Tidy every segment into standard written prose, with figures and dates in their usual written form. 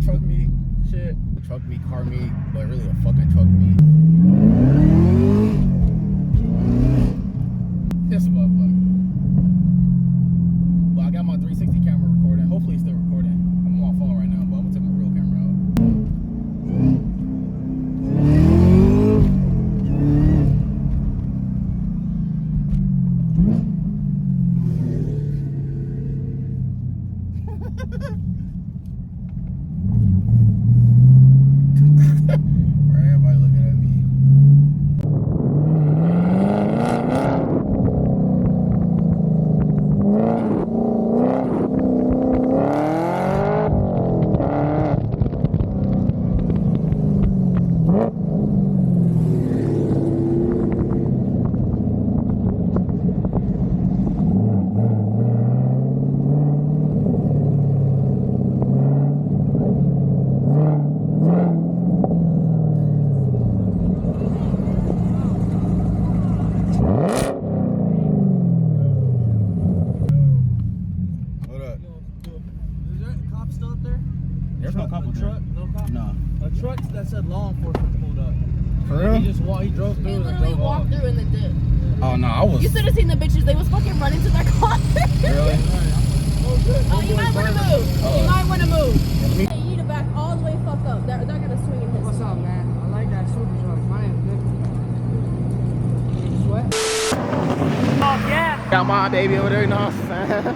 truck meet shit. Truck meet, car meet, but really a fucking truck meet. This motherfucker. But I got my 360 camera recording. Hopefully it's still recording. I'm on my phone right now, but I'm gonna take my real camera out. Everybody looking at me. There's no cop truck. No cop. No. A truck that said law enforcement pulled up. For real? He just walked. He drove through. He literally walked through in the dip. Oh no, I was. You should have seen the bitches. They was fucking running to their car. Really? Oh, you might want to move. You might want to move. Hey, you need to back all the way fuck up. They're gonna swing in his. What's up, man? I like that super truck. My name's Nick. Sweat. Oh yeah. Got my baby over there. You know what I'm saying?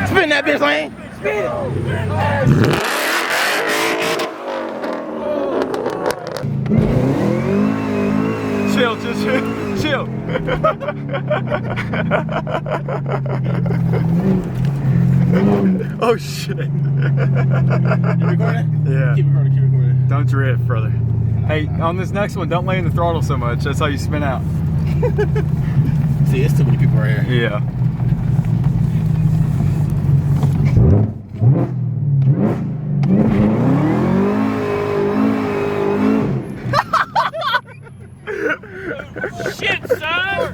Spin that bitch lane. Spin it. Chill, just chill. Oh shit. You recording? Yeah. Keep recording. Don't drift, brother. Hey, on this next one, don't lay in the throttle so much. That's how you spin out. See, it's too many people right here. Yeah. Shit, son!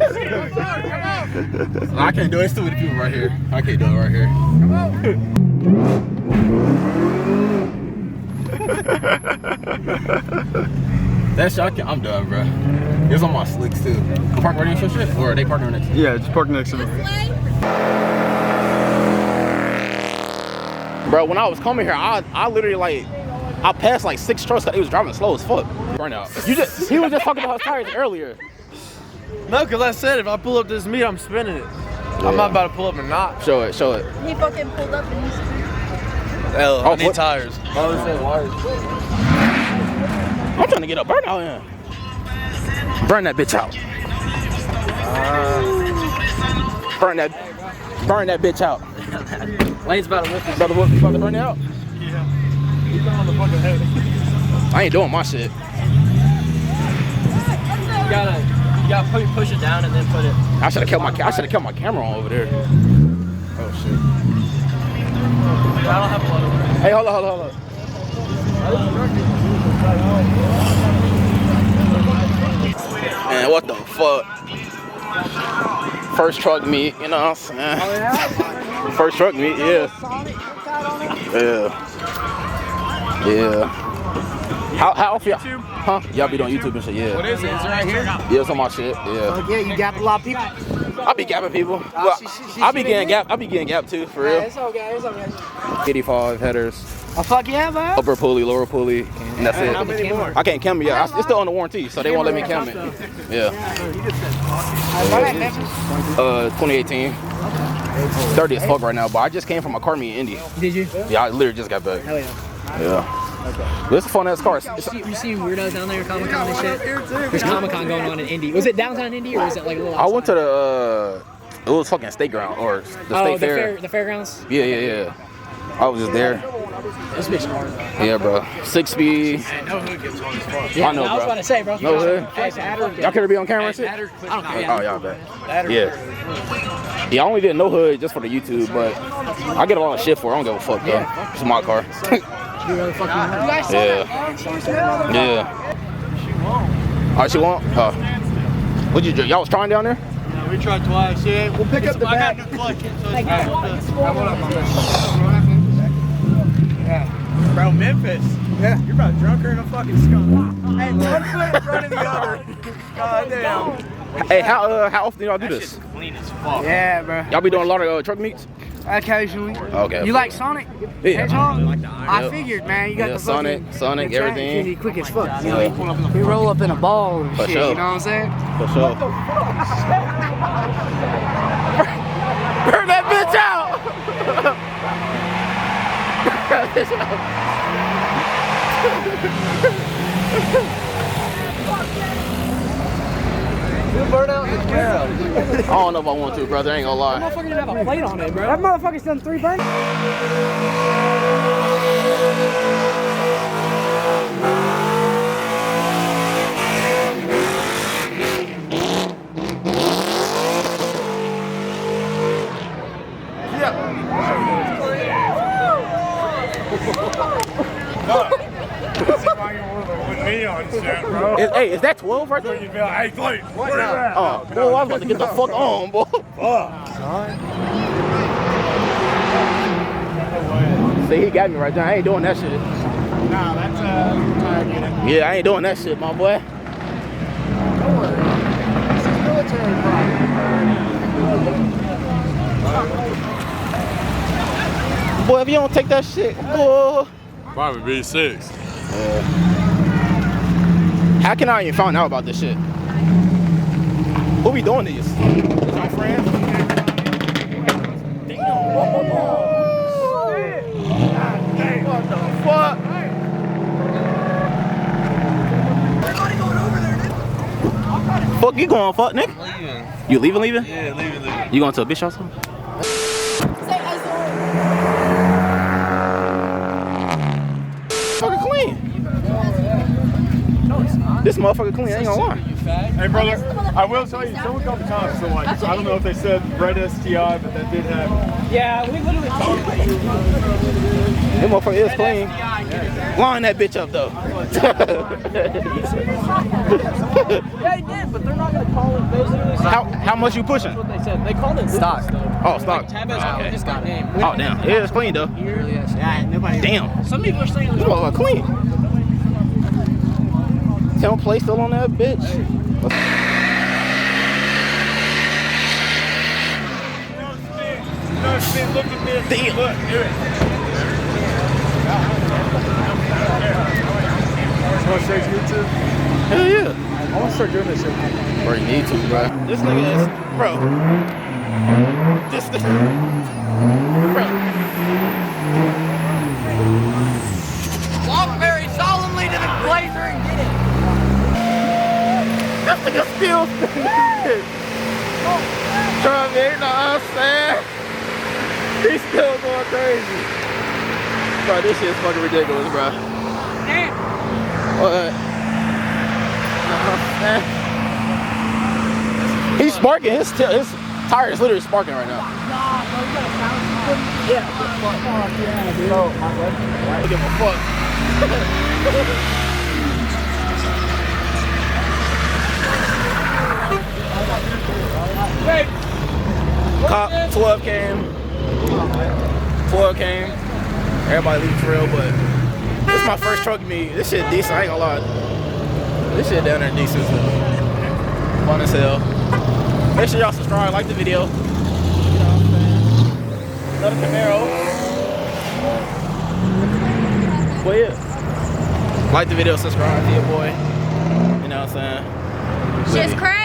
I can't do it. It's too many people right here. I can't do it right here. Come on. That shit, I'm done, bro. It's on my slicks too. I'm parking right next to shit, or are they parking right next to me? Yeah, just parking next to me. Bro, when I was coming here, I literally like, I passed like 6 trucks because they was driving slow as fuck. Burnout. He was just talking about his tires earlier. No, because I said if I pull up this meat, I'm spinning it. Yeah. I'm not about to pull up and not. Show it. He fucking pulled up and he's hell, I need tires. Oh, this ain't wires. I'm trying to get a burnout in. Burn that bitch out. Burn that bitch out. Lane's about to whip it. About to burn it out? Yeah. He's on the fucking head. I ain't doing my shit. You gotta push it down and then put it. I should have kept my camera on over there. Oh shit. I don't have a lot of room. Hey, hold on. Man, what the fuck? First truck meet, you know what I'm saying? Oh, yeah? First truck meet, yeah. Yeah. How often y'all? Huh? Y'all be on YouTube and shit, yeah. What is it? Is it right here? Yeah, it's on my shit, yeah. Oh yeah, you gap a lot of people? I be gapping people. Well, I be getting gap too, for real. Yeah, it's okay. 85 headers. Oh fuck yeah, man. Upper pulley, lower pulley, and that's it. How many more? I can't cam it yet. It's still under warranty, so they won't let me cam it. Yeah. 2018. 30 as fuck right now, but I just came from a car meet in Indy. Did you? Yeah, I literally just got back. Hell yeah. Yeah. Okay. But it's a fun ass car. You see weirdos down there, Comic-Con and shit? There's Comic-Con going on in Indy. Was it downtown Indy or was it like a little outside? I went to the, it was fucking state ground, or the state fair. The fairgrounds? Yeah. I was just there. This bitch hard, bro. Yeah, bro. 6-speed. No hood gets hard as fuck. Yeah, I know, I was about to say, bro. No hood? Y'all care to be on camera and shit? I don't care. Oh, y'all bet. Yeah. Yeah, I only did no hood just for the YouTube, but I get a lot of shit for it. I don't give a fuck, though. It's my car. You really fucking want? You guys saw Yeah. that? Yeah. Oh, she won't? Oh. What'd you do? Y'all was trying down there? Yeah, we tried twice. Yeah, we'll pick up the back. I got new clutch. Yeah. Bro, Memphis. Yeah. You're about drunker than a fucking skunk. Hey, one foot in front of the other. God damn. Hey, how often do y'all do this? Clean as fuck. Yeah, bro. Y'all be doing a lot of truck meets? Occasionally. Okay. You like Sonic? Yeah. Hedgehog? I figured, man. You got Yeah, the fucking, Sonic, the track everything. can be quick as fuck. You know, we roll up in a ball and For shit. sure. You know what I'm saying? For sure. Burn that bitch out! Burn that bitch You burn out the cow. I don't know if I want to, brother. I ain't gonna lie. That motherfucker didn't have a plate on it, bro. That motherfucker's done 3 burns. Hey, is that 12 right there? Hey, Clay, what is that? Oh, boy, I was about to get the fuck on, boy. See, he got me right there. I ain't doing that shit. Nah, that's targeting. Yeah, I ain't doing that shit, my boy. Don't worry. This is military property. Boy, if you don't take that shit, boy. Probably B6. How can I even find out about this shit? Who be doing this? Is my friend? Damn. What the fuck? Fuck you going, fuck, nigga? I'm leaving. You leaving? Yeah, leaving. You going to a bitch house? Fucking clean. This motherfucker clean, I ain't gonna lie. Hey, brother, I will tell you, someone called the cops, so like, I don't know if they said red STI, but that did happen. Yeah, we literally talked. That motherfucker is clean. Line that bitch up though. Yeah, he did, but they're not gonna call it basically. How much you pushing? That's what they said. They called it stock. Oh, stock. Tabasco just got named. Oh damn, it is clean though. It really is. Yeah, nobody. Damn. Some people are saying You look clean. Temp plate still on that bitch. Look at this. Damn. Look, here. You want to start YouTube? Hell yeah. I want to start doing this shit. Bro, you need to, bro. This nigga is, bro. This, bro. walk very solemnly to the blazer and get it. That nigga still trying to, you know what I'm saying? He's still going crazy. Bro, this shit's fucking ridiculous, bro. Damn. What? He's sparking. His tire is literally sparking right now. Nah, bro, you got a sound system? Yeah. Fuck yeah, dude. Oh, my God. I don't give a fuck. Hey. Cop 12 came. 12 came. Everybody leave for real, but this is my first truck meet. This shit decent, I ain't gonna lie. This shit down there decent. Fun as hell. Make sure y'all subscribe, like the video. You know what I'm saying? Another Camaro. But yeah. Like the video, subscribe to your boy. You know what I'm saying? Shit's crazy.